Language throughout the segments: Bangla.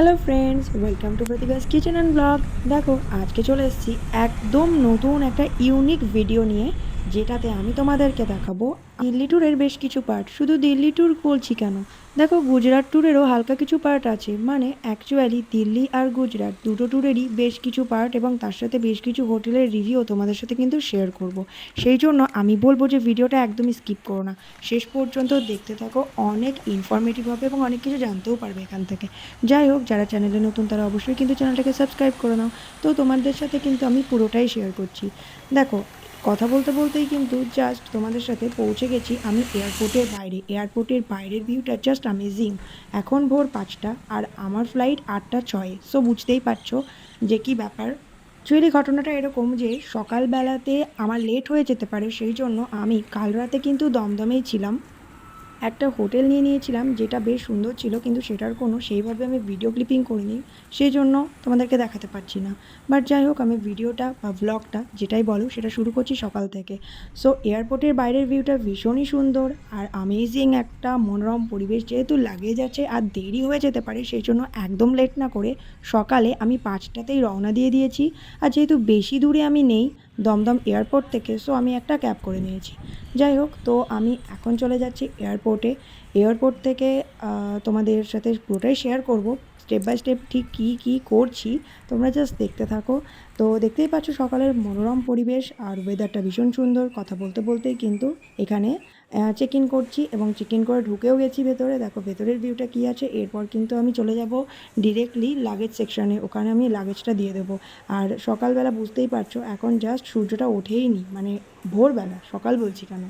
হ্যালো ফ্রেন্ডস, ওয়েলকাম টু প্রতিভাস কিচেন অ্যান্ড ব্লগ। দেখো, আজকে চলে এসেছি একদম নতুন একটা ইউনিক ভিডিও নিয়ে, যেটাতে আমি তোমাদেরকে দেখাবো দিল্লি ট্যুরের বেশ কিছু পার্ট। শুধু দিল্লি ট্যুর বলছি কেন, দেখো গুজরাট ট্যুরেরও হালকা কিছু পার্ট আছে। মানে অ্যাকচুয়ালি দিল্লি আর গুজরাট দুটো ট্যুরেরই বেশ কিছু পার্ট এবং তার সাথে বেশ কিছু হোটেলের রিভিউ তোমাদের সাথে কিন্তু শেয়ার করব। সেই জন্য আমি বলবো যে ভিডিওটা একদমই স্কিপ করো না, শেষ পর্যন্ত দেখতে থাকো। অনেক ইনফরমেটিভ হবে এবং অনেক কিছু জানতেও পারবে এখান থেকে। যাই হোক, যারা চ্যানেলে নতুন তারা অবশ্যই কিন্তু চ্যানেলটাকে সাবস্ক্রাইব করে নাও। তো তোমাদের সাথে কিন্তু আমি পুরোটাই শেয়ার করছি। দেখো, কথা বলতে বলতেই কিন্তু জাস্ট তোমাদের সাথে পৌঁছে গেছি আমি এয়ারপোর্টের বাইরে। এয়ারপোর্টের বাইরের ভিউটা জাস্ট অ্যামেজিং। এখন ভোর 5টা আর আমার ফ্লাইট 8টা 6। সো বুঝতেই পারছো যে কি ব্যাপার। অ্যাকচুয়ালি ঘটনাটা এরকম যে সকালবেলাতে আমার লেট হয়ে যেতে পারে, সেই জন্য আমি কাল রাতে কিন্তু দমদমেই ছিলাম। একটা হোটেল নিয়ে নিয়েছিলাম যেটা বেশ সুন্দর ছিল, কিন্তু সেটার কোনো সেইভাবে আমি ভিডিও ক্লিপিং করিনি, সেই জন্য তোমাদেরকে দেখাতে পারছি না। বাট যাই হোক, আমি ভিডিওটা বা ভ্লগটা যেটাই বলো সেটা শুরু করছি সকাল থেকে। সো এয়ারপোর্টের বাইরের ভিউটা ভীষণই সুন্দর আর অ্যামেজিং একটা মনোরম পরিবেশ। যেহেতু লাগেজ আছে আর দেরি হয়ে যেতে পারে, সেই জন্য একদম লেট না করে সকালে আমি 5টাতেই রওনা দিয়ে দিয়েছি। আর যেহেতু বেশি দূরে আমি নেই দমদম এয়ারপোর্ট থেকে, সো আমি একটা ক্যাব করে নিয়েছি। যাই হোক, তো আমি এখন চলে যাচ্ছি এয়ারপোর্টে। এয়ারপোর্ট থেকে তোমাদের সাথে পুরোটাই শেয়ার করব, স্টেপ বাই স্টেপ ঠিক কী কী করছি তোমরা জাস্ট দেখতে থাকো। তো দেখতেই পাচ্ছ সকালের মনোরম পরিবেশ আর ওয়েদারটা ভীষণ সুন্দর। কথা বলতে বলতেই কিন্তু এখানে চেক ইন করছি এবং চেক ইন করে ঢুকেও গেছি ভেতরে। দেখো ভেতরের ভিউটা কী আছে। এরপর কিন্তু আমি চলে যাব ডিরেক্টলি লাগেজ সেকশানে, ওখানে আমি লাগেজটা দিয়ে দেবো। আর সকালবেলা বুঝতেই পারছো এখন জাস্ট সূর্যটা ওঠেই নি, মানে ভোরবেলা, সকাল বলছি কেন।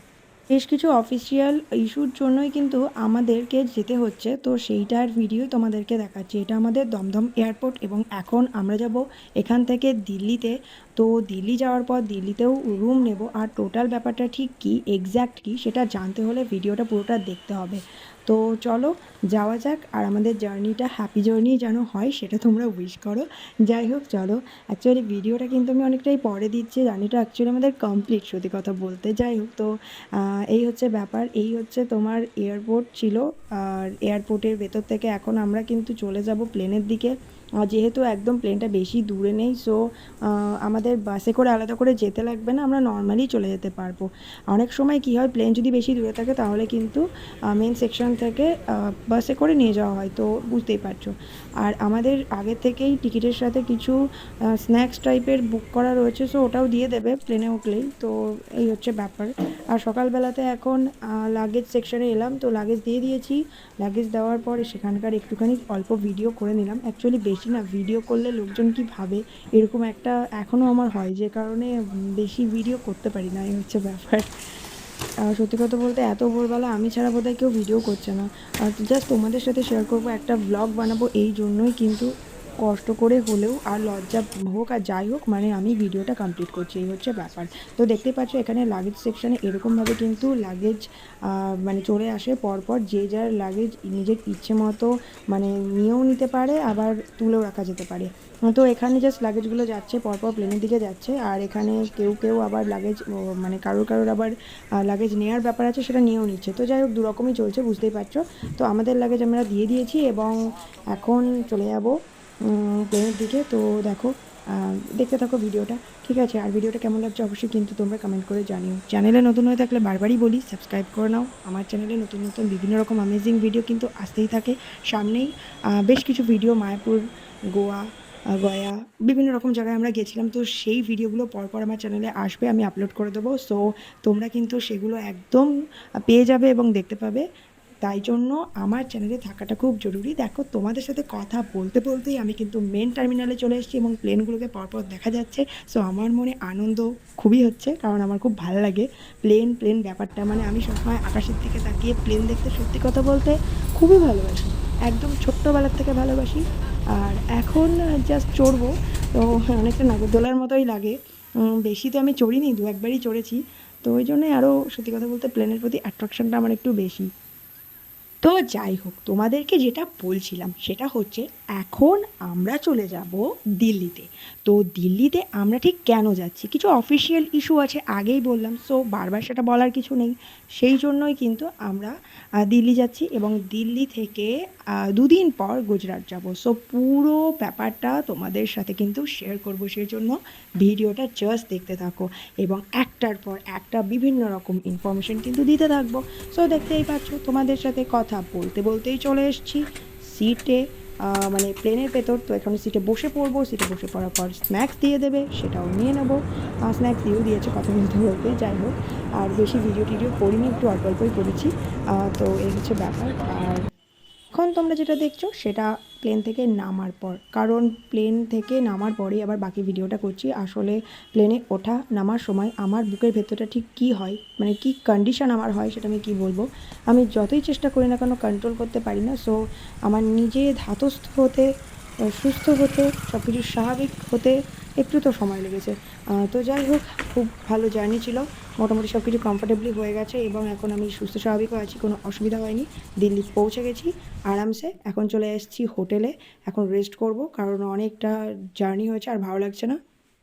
বেশ কিছু অফিসিয়াল ইস্যুর জন্যই কিন্তু আমাদেরকে যেতে হচ্ছে, তো সেইটার ভিডিও তোমাদেরকে দেখাচ্ছি। এটা আমাদের দমদম এয়ারপোর্ট এবং এখন আমরা যাব এখান থেকে দিল্লিতে। তো দিল্লি যাওয়ার পর দিল্লিতেও রুম নেব, আর টোটাল ব্যাপারটা ঠিক কী, এক্স্যাক্ট কী, সেটা জানতে হলে ভিডিওটা পুরোটা দেখতে হবে। তো চলো যাওয়া যাক, আর আমাদের জার্নিটা হ্যাপি জার্নি যেন হয় সেটা তোমরা উইশ করো। যাই হোক চলো, অ্যাকচুয়ালি ভিডিওটা কিন্তু আমি অনেকটাই পরে দিচ্ছি, জার্নিটা অ্যাকচুয়ালি আমাদের কমপ্লিট সত্যি কথা বলতে। যাই হোক, তো এই হচ্ছে ব্যাপার, এই হচ্ছে তোমার এয়ারপোর্ট ছিল। আর এয়ারপোর্টের ভেতর থেকে এখন আমরা কিন্তু চলে যাব প্লেনের দিকে। যেহেতু একদম প্লেনটা বেশি দূরে নেই, সো আমাদের বাসে করে আলাদা করে যেতে লাগবে না, আমরা নর্মালি চলে যেতে পারবো। অনেক সময় কী হয়, প্লেন যদি বেশি দূরে থাকে তাহলে কিন্তু মেন সেকশন থেকে বাসে করে নিয়ে যাওয়া হয়, তো বুঝতেই পারছো। আর আমাদের আগে থেকেই টিকিটের সাথে কিছু স্ন্যাক্স টাইপের বুক করা রয়েছে, সো ওটাও দিয়ে দেবে প্লেনে উঠলেই। তো এই হচ্ছে ব্যাপার। আর সকালবেলাতে এখন লাগেজ সেকশানে এলাম, তো লাগেজ দিয়ে দিয়েছি। লাগেজ দেওয়ার পরে সেখানকার একটুখানি অল্প ভিডিও করে নিলাম। অ্যাকচুয়ালি বেশি না, ভিডিও করলে লোকজন কি ভাবে এরকম একটা এখনও আমার হয়, যে কারণে বেশি ভিডিও করতে পারি না, এই হচ্ছে ব্যাপার। সত্যি কথা বলতে এত ভোরবেলা আমি ছাড়া বোধহয় কেউ ভিডিও করছে না। আর জাস্ট তোমাদের সাথে শেয়ার করবো, একটা ব্লগ বানাবো, এই জন্যই কিন্তু কষ্ট করে হলেও আর লজ্জা হোক আর যাই হোক, মানে আমি ভিডিওটা কমপ্লিট করছি, এই হচ্ছে ব্যাপার। তো দেখতেই পাচ্ছ এখানে লাগেজ সেকশানে এরকমভাবে কিন্তু লাগেজ মানে চলে আসে পরপর, যে যার লাগেজ নিজের ইচ্ছে মতো মানে নিয়েও নিতে পারে, আবার তুলেও রাখা যেতে পারে। তো এখানে জাস্ট লাগেজগুলো যাচ্ছে পরপর প্লেনের দিকে যাচ্ছে, আর এখানে কেউ কেউ আবার লাগেজ মানে কারোর কারোর আবার লাগেজ নেওয়ার ব্যাপার আছে, সেটা নিয়েও নিচ্ছে। তো যাই হোক, দুরকমই চলছে বুঝতেই পারছো। তো আমাদের লাগেজ আমরা দিয়ে দিয়েছি এবং এখন চলে যাব প্লেনের দিকে। তো দেখো, দেখতে থাকো ভিডিওটা, ঠিক আছে? আর ভিডিওটা কেমন লাগছে অবশ্যই কিন্তু তোমরা কমেন্ট করে জানিও। চ্যানেলে নতুন হয়ে থাকলে বারবারই বলি সাবস্ক্রাইব করে নাও। আমার চ্যানেলে নতুন নতুন বিভিন্ন রকম অ্যামেজিং ভিডিও কিন্তু আসতেই থাকে। সামনেই বেশ কিছু ভিডিও মায়াপুর, গোয়া, গয়া, বিভিন্ন রকম জায়গায় আমরা গেছিলাম, তো সেই ভিডিওগুলো পরপর আমার চ্যানেলে আসবে, আমি আপলোড করে দেবো। সো তোমরা কিন্তু সেগুলো একদম পেয়ে যাবে এবং দেখতে পাবে। তাই জন্য আমার চ্যানেলে থাকাটা খুব জরুরি। দেখো, তোমাদের সাথে কথা বলতে বলতেই আমি কিন্তু মেন টার্মিনালে চলে এসেছি এবং প্লেনগুলোকে পরপর দেখা যাচ্ছে। সো আমার মনে আনন্দ খুবই হচ্ছে, কারণ আমার খুব ভালো লাগে প্লেন প্লেন ব্যাপারটা। মানে আমি সবসময় আকাশের দিকে তাকিয়ে প্লেন দেখতে সত্যি কথা বলতে খুবই ভালোবাসি, একদম ছোট্টোবেলার থেকে ভালোবাসি। আর এখন জাস্ট চড়বো, তো অনেকটা নাগরদোলার মতোই লাগে। বেশি তো আমি চড়িনি, দু একবারই চড়েছি, তো ওই জন্যই আরও সত্যি কথা বলতে প্লেনের প্রতি অ্যাট্রাকশানটা আমার একটু বেশি। তো যাই হোক, তোমাদেরকে যেটা বলছিলাম সেটা হচ্ছে এখন আমরা চলে যাব দিল্লিতে। তো দিল্লিতে আমরা ঠিক কেন যাচ্ছি, কিছু অফিসিয়াল ইস্যু আছে, আগেই বললাম, সো বারবার সেটা বলার কিছু নেই। সেই জন্যই কিন্তু আমরা দিল্লি যাচ্ছি এবং দিল্লি থেকে 2 দিন পর গুজরাট যাব। সো পুরো ব্যাপারটা তোমাদের সাথে কিন্তু শেয়ার করবো, সেই জন্য ভিডিওটা জাস্ট দেখতে থাকো এবং একটার পর একটা বিভিন্ন রকম ইনফরমেশন কিন্তু দিতে থাকবো। সো দেখতেই পাচ্ছ, তোমাদের সাথে কথা বলতে বলতেই চলে এসেছি সিটে, মানে প্লেনের ভেতর। তো এখন সিটে বসে পড়বো, সিটে বসে পড়ার পর স্ন্যাক্স দিয়ে দেবে, সেটাও নিয়ে নেবো। স্ন্যাক্স দিয়েও দিয়েছে কথা বলতে বলতে। যাই হোক, আর বেশি ভিডিও টিডিও করিনি, একটু অল্প অল্পই করেছি। তো এই হচ্ছে ব্যাপার। আর এখন তোমরা যেটা দেখছো সেটা প্লেন থেকে নামার পর, কারণ প্লেন থেকে নামার পরেই আবার বাকি ভিডিওটা করছি। আসলে প্লেনে ওঠা নামার সময় আমার বুকের ভেতরটা ঠিক কী হয়, মানে কী কন্ডিশন আমার হয়, সেটা আমি কী বলবো। আমি যতই চেষ্টা করি না কেন কন্ট্রোল করতে পারি না। সো আমার নিজে ধাতস্থ হতে, সুস্থ হতে, সব কিছু স্বাভাবিক হতে একটু তো সময় লেগেছে। তো যাই হোক, খুব ভালো জার্নি ছিল, মোটামুটি সব কিছু কমফোর্টেবলি হয়ে গেছে এবং এখন আমি সুস্থ স্বাভাবিকও আছি, কোনো অসুবিধা হয়নি। দিল্লি পৌঁছে গেছি আরামসে। এখন চলে এসেছি হোটেলে, এখন রেস্ট করব, কারণ অনেকটা জার্নি হয়েছে আর ভালো লাগছে না।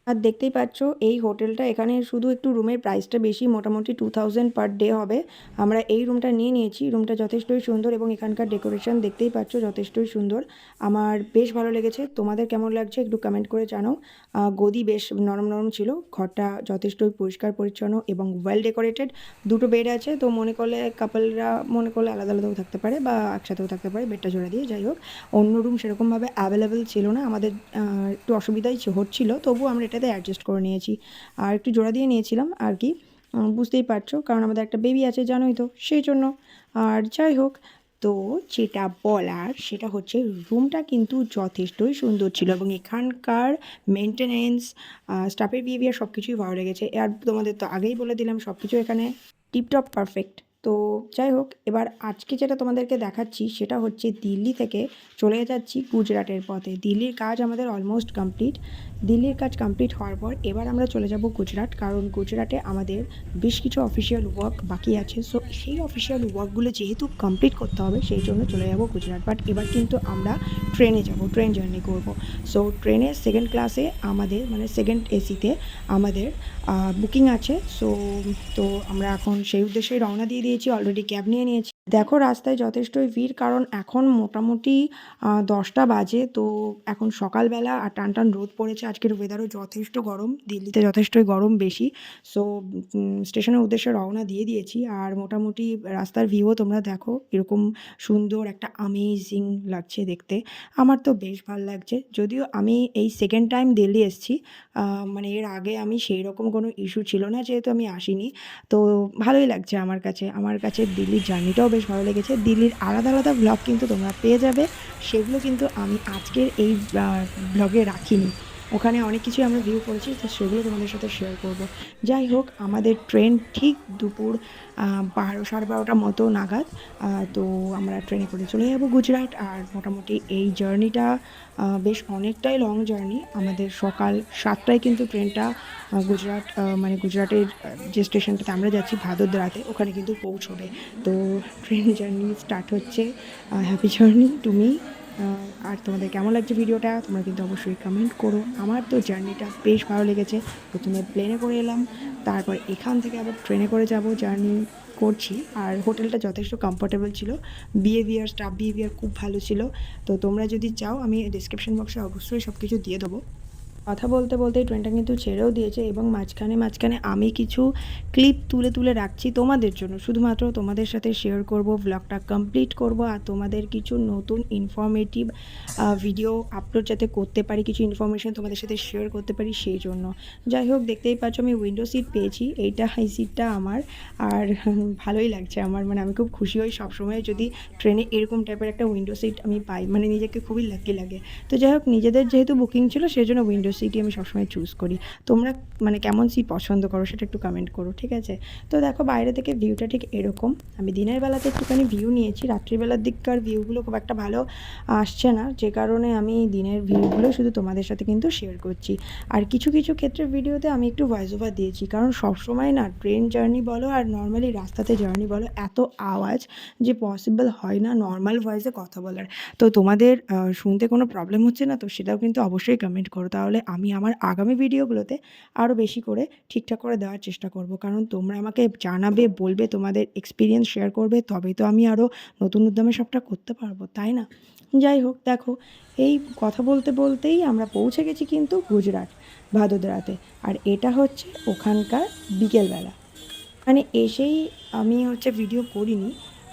আর দেখতেই পাচ্ছ এই হোটেলটা, এখানে শুধু একটু রুমের প্রাইসটা বেশি, মোটামুটি 2000 পার ডে হবে। আমরা এই রুমটা নিয়ে নিয়েছি, রুমটা যথেষ্টই সুন্দর এবং এখানকার ডেকোরেশন দেখতেই পাচ্ছ যথেষ্টই সুন্দর। আমার বেশ ভালো লেগেছে। তোমাদের কেমন লাগছে একটু কমেন্ট করে জানাও। গদি বেশ নরম নরম ছিল, ঘরটা যথেষ্টই পরিষ্কার পরিচ্ছন্ন এবং ওয়েল ডেকোরেটেড। 2টো বেড আছে, তো মনে করলে কাপলরা মনে করলে আলাদা আলাদাও থাকতে পারে বা একসাথেও থাকতে পারে বেডটা জোড়া দিয়ে। যাই হোক, অন্য রুম সেরকমভাবে অ্যাভেলেবেল ছিল না, আমাদের একটু অসুবিধাই হচ্ছিলো, তবুও আমরা এটাতে অ্যাডজাস্ট করে নিয়েছি। আর একটু জোড়া দিয়ে নিয়েছিলাম আর কি, বুঝতেই পারছো, কারণ আমাদের একটা বেবি আছে জানোই তো, সেই জন্য। আর যাই হোক, তো যেটা বলার সেটা হচ্ছে রুমটা কিন্তু যথেষ্টই সুন্দর ছিল এবং এখানকার মেনটেনেন্স, স্টাফের বিহেভিয়ার সব কিছুই ভালো লেগেছে। আর তোমাদের তো আগেই বলে দিলাম সব কিছু এখানে টিপটপ পারফেক্ট। তো যাই হোক, এবার আজকে যেটা তোমাদেরকে দেখাচ্ছি সেটা হচ্ছে দিল্লি থেকে চলে যাচ্ছি গুজরাটের পথে। দিল্লির কাজ আমাদের অলমোস্ট কমপ্লিট। দিল্লির কাজ কমপ্লিট হওয়ার পর এবার আমরা চলে যাব গুজরাট, কারণ গুজরাটে আমাদের বেশ কিছু অফিসিয়াল ওয়ার্ক বাকি আছে। সো সেই অফিসিয়াল ওয়ার্কগুলো যেহেতু কমপ্লিট করতে হবে, সেই জন্য চলে যাব গুজরাট। বাট এবার কিন্তু আমরা ট্রেনে যাব, ট্রেন জার্নি করব। সো ট্রেনে সেকেন্ড ক্লাসে আমাদের, মানে সেকেন্ড এসিতে আমাদের বুকিং আছে। সো তো আমরা এখন সেই উদ্দেশ্যেই রওনা দিয়ে দিয়েছি, অলরেডি ক্যাব নিয়ে নিয়েছি। দেখো রাস্তায় যথেষ্টই ভিড়, কারণ এখন মোটামুটি 10টা বাজে। তো এখন সকালবেলা আর টান টান রোদ পড়েছে, আজকের ওয়েদারও যথেষ্ট গরম, দিল্লিতে যথেষ্টই গরম বেশি। সো স্টেশনের উদ্দেশ্যে রওনা দিয়ে দিয়েছি। আর মোটামুটি রাস্তার ভিউও তোমরা দেখো, এরকম সুন্দর একটা আমেজিং লাগছে দেখতে। আমার তো বেশ ভালো লাগছে, যদিও আমি এই সেকেন্ড টাইম দিল্লি এসেছি, মানে এর আগে আমি সেই রকম কোনো ইস্যু ছিল না যেহেতু আমি আসিনি। তো ভালোই লাগছে আমার কাছে। আমার কাছে দিল্লির জার্নিটাও বেশ ভালো লেগেছে। দিল্লির আলাদা আলাদা ব্লগ কিন্তু তোমরা পেয়ে যাবে, সেগুলো কিন্তু আমি আজকের এই ব্লগে রাখিনি। ওখানে অনেক কিছুই আমরা ভিউ করেছি, তো সেগুলো তোমাদের সাথে শেয়ার করব। যাই হোক, আমাদের ট্রেন ঠিক দুপুর 12-12:30 মতো নাগাদ। তো আমরা ট্রেনে করে চলে যাব গুজরাট। আর মোটামুটি এই জার্নিটা বেশ অনেকটাই লং জার্নি। আমাদের সকাল 7টায় কিন্তু ট্রেনটা গুজরাট, মানে গুজরাটের যে স্টেশনটাতে আমরা যাচ্ছি ভাদোদরাতে, ওখানে কিন্তু পৌঁছবে। তো ট্রেন জার্নি স্টার্ট হচ্ছে। Happy journey to me. আর তোমাদের কেমন লাগছে ভিডিওটা তোমরা কিন্তু অবশ্যই কমেন্ট করো। আমার তো জার্নিটা বেশ ভালো লেগেছে। প্রথমে প্লেনে করে এলাম, তারপর এখান থেকে আবার ট্রেনে করে যাব, জার্নি করছি। আর হোটেলটা যথেষ্ট কমফোর্টেবল ছিল, বিহেভিয়ার, স্টাফ বিহেভিয়ার খুব ভালো ছিল। তো তোমরা যদি চাও আমি ডিসক্রিপশন বক্সে অবশ্যই সব কিছু দিয়ে দেবো। কথা বলতে বলতেই ট্রেনটা কিন্তু ছেড়েও দিয়েছে এবং মাঝখানে মাঝখানে আমি কিছু ক্লিপ তুলে তুলে রাখছি তোমাদের জন্য, শুধুমাত্র তোমাদের সাথে শেয়ার করব, ব্লগটা কমপ্লিট করব আর তোমাদের কিছু নতুন ইনফরমেটিভ ভিডিও আপলোড যাতে করতে পারি, কিছু ইনফরমেশান তোমাদের সাথে শেয়ার করতে পারি সেই জন্য। যাই হোক, দেখতেই পাচ্ছ আমি উইন্ডো সিট পেয়েছি, এই সিটটা আমার। আর ভালোই লাগছে আমার, মানে আমি খুব খুশি হই সবসময় যদি ট্রেনে এরকম টাইপের একটা উইন্ডো সিট আমি পাই, মানে নিজেকে খুবই লাকি লাগে। তো যাই হোক, নিজেদের যেহেতু বুকিং ছিল সেই জন্য উইন্ডো সিটই আমি সবসময় চুজ করি। তোমরা মানে কেমন সিট পছন্দ করো সেটা একটু কমেন্ট করো, ঠিক আছে? তো দেখো বাইরে থেকে ভিউটা ঠিক এরকম। আমি দিনের বেলাতে একটুখানি ভিউ নিয়েছি, রাত্রিবেলার দিককার ভিউগুলো খুব একটা ভালো আসছে না, যে কারণে আমি দিনের ভিউগুলো শুধু তোমাদের সাথে কিন্তু শেয়ার করছি। আর কিছু কিছু ক্ষেত্রে ভিডিওতে আমি একটু ভয়েস ওভার দিয়েছি, কারণ সবসময় না ট্রেন জার্নি বলো আর নর্মালি রাস্তাতে জার্নি বলো, এত আওয়াজ যে পসিবল হয় না নর্মাল ভয়েসে কথা বলার। তো তোমাদের শুনতে কোনো প্রবলেম হচ্ছে না তো সেটাও কিন্তু অবশ্যই কমেন্ট করো, তাহলে আমি আমার আগামী ভিডিওগুলোতে আরও বেশি করে ঠিকঠাক করে দেওয়ার চেষ্টা করব। কারণ তোমরা আমাকে জানাবে, বলবে, তোমাদের এক্সপিরিয়েন্স শেয়ার করবে, তবেই তো আমি আরও নতুন উদ্যমে সবটা করতে পারবো, তাই না? যাই হোক, দেখো এই কথা বলতে বলতেই আমরা পৌঁছে গেছি কিন্তু গুজরাট, ভাদোদরাতে। আর এটা হচ্ছে ওখানকার বিকেলবেলা। মানে এসেই আমি হচ্ছে ভিডিও করিনি,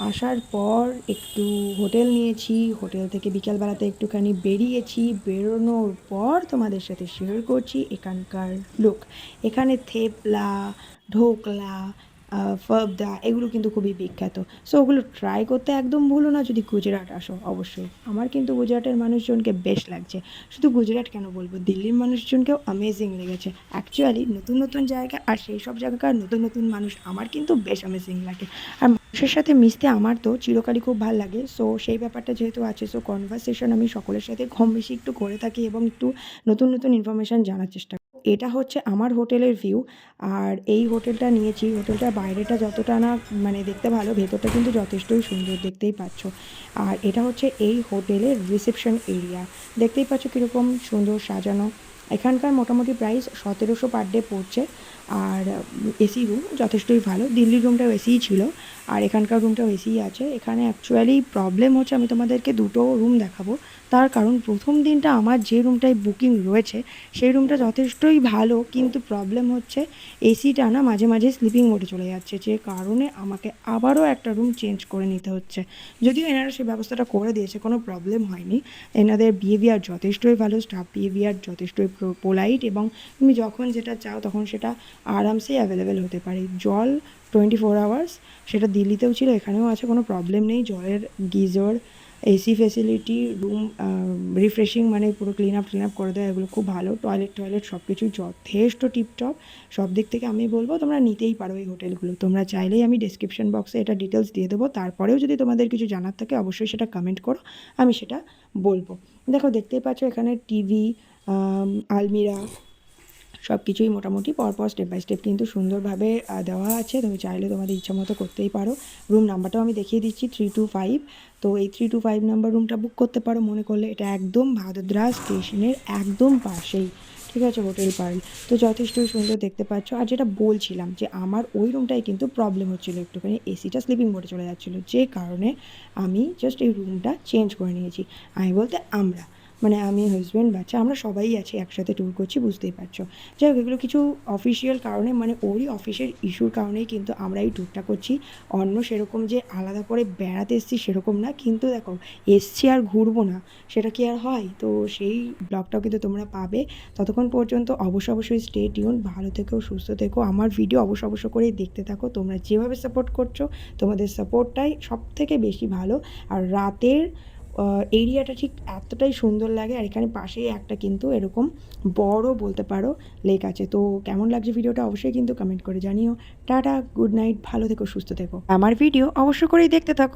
আসার পর একটু হোটেল নিয়েছি, হোটেল থেকে বিকালবেলাতে একটুখানি বেরিয়েছি, বেরোনোর পর তোমাদের সাথে শেয়ার করছি এখানকার লুক। এখানে থেপলা, ঢোকলা, ফাফদা এগুলো কিন্তু খুবই বিখ্যাত। সো ওগুলো ট্রাই করতে একদম ভুলো না যদি গুজরাট আসো, অবশ্যই। আমার কিন্তু গুজরাটের মানুষজনকে বেশ লাগছে। শুধু গুজরাট কেন বলবো, দিল্লির মানুষজনকেও অ্যামেজিং লেগেছে। অ্যাকচুয়ালি নতুন নতুন জায়গা আর সেই সব জায়গাকার নতুন নতুন মানুষ আমার কিন্তু বেশ অ্যামেজিং লাগে। আর মানুষের সাথে মিশতে আমার তো চিরকালই খুব ভালো লাগে। সো সেই ব্যাপারটা যেহেতু আছে, সো কনভারসেশন আমি সকলের সাথে কম বেশি একটু করে থাকি এবং একটু নতুন নতুন ইনফরমেশান জানার চেষ্টা করি। এটা হচ্ছে আমার হোটেলের ভিউ। আর এই হোটেলটা নিয়েছি, হোটেলটার বাইরেটা যতটা না মানে দেখতে ভালো, ভেতরটা কিন্তু যথেষ্টই সুন্দর, দেখতেই পাচ্ছ। আর এটা হচ্ছে এই হোটেলের রিসেপশন এরিয়া, দেখতেই পাচ্ছ কীরকম সুন্দর সাজানো। এখানকার মোটামুটি প্রাইস 1700 পার ডে পড়ছে। আর এসি রুম যথেষ্টই ভালো, দিল্লির রুমটাও এসিই ছিল আর এখানকার রুমটাও এসিই আছে। এখানে অ্যাকচুয়ালি প্রবলেম হচ্ছে, আমি তোমাদেরকে দুটো রুম দেখাবো। তার কারণ প্রথম দিনটা আমার যে রুমটায় বুকিং রয়েছে সেই রুমটা যথেষ্টই ভালো, কিন্তু প্রবলেম হচ্ছে এসিটা না মাঝে মাঝে স্লিপিং মোডে চলে যাচ্ছে, যে কারণে আমাকে আবারও একটা রুম চেঞ্জ করে নিতে হচ্ছে। যদিও এনারা সেই ব্যবস্থাটা করে দিয়েছে, কোনো প্রবলেম হয়নি। এনাদের বিহেভিয়ার যথেষ্টই ভালো, স্টাফ বিহেভিয়ার যথেষ্টই পোলাইট, এবং তুমি যখন যেটা চাও তখন সেটা আরামসেই অ্যাভেলেবেল হতে পারে। জল 24 আওয়ার্স, সেটা দিল্লিতেও ছিল, এখানেও আছে, কোনো প্রবলেম নেই। জলের geyser, AC facility, room refreshing মানে পুরো ক্লিন আপ করে দেয়, এগুলো খুব ভালো। টয়লেট সব কিছুই যথেষ্ট টিপটপ। সব দিক থেকে আমি বলবো তোমরা নিতেই পারো এই হোটেলগুলো। তোমরা চাইলেই আমি ডেসক্রিপশন বক্সে এটা ডিটেলস দিয়ে দেবো, তারপরেও যদি তোমাদের কিছু জানার থাকে অবশ্যই সেটা কমেন্ট করো, আমি সেটা বলবো। দেখো দেখতেই পাচ্ছ এখানে টিভি, আলমিরা সব কিছুই মোটামুটি পরপর স্টেপ বাই স্টেপ কিন্তু সুন্দরভাবে দেওয়া আছে। তুমি চাইলে তোমাদের ইচ্ছা মতো করতেই পারো। রুম নাম্বারটাও আমি দেখিয়ে দিচ্ছি, 325। তো এই 325 নাম্বার রুমটা বুক করতে পারো মনে করলে। এটা একদম ভাদোদরা স্টেশনের একদম পাশেই, ঠিক আছে, হোটেল পার্ল। তো যথেষ্টই সুন্দর দেখতে পাচ্ছ। আর যেটা বলছিলাম যে আমার ওই রুমটাই কিন্তু প্রবলেম হচ্ছিলো একটুখানি, এসিটা স্লিপিং মোডে চলে যাচ্ছিলো, যে কারণে আমি জাস্ট এই রুমটা চেঞ্জ করে নিয়েছি। আমি বলতে আমরা মানে আমি, হাজব্যান্ড, বাচ্চা, আমরা সবাই আছি একসাথে, ট্যুর করছি, বুঝতেই পারছো। যাই হোক, এগুলো কিছু অফিসিয়াল কারণে, মানে ওরই অফিসের ইস্যুর কারণেই কিন্তু আমরা এই ট্যুরটা করছি। অন্য সেরকম যে আলাদা করে বেড়াতে এসেছি সেরকম না, কিন্তু দেখো এসছি আর ঘুরবো না সেটা কি আর হয়? তো সেই ব্লগটাও কিন্তু তোমরা পাবে। ততক্ষণ পর্যন্ত অবশ্যই স্টে টিউন, ভালো থেকো, সুস্থ থেকো, আমার ভিডিও অবশ্য করেই দেখতে থাকো। তোমরা যেভাবে সাপোর্ট করছো, তোমাদের সাপোর্টটাই সব থেকে বেশি ভালো। আর রাতের এরিয়াটা ঠিক এতটাই সুন্দর লাগে। আর এখানে পাশেই একটা কিন্তু এরকম বড় বলতে পারো লেক আছে। তো কেমন লাগছে ভিডিওটা অবশ্যই কিন্তু কমেন্ট করে জানিও। টাটা, গুড নাইট, ভালো থেকো, সুস্থ থেকো, আমার ভিডিও অবশ্য করেই দেখতে থাকো।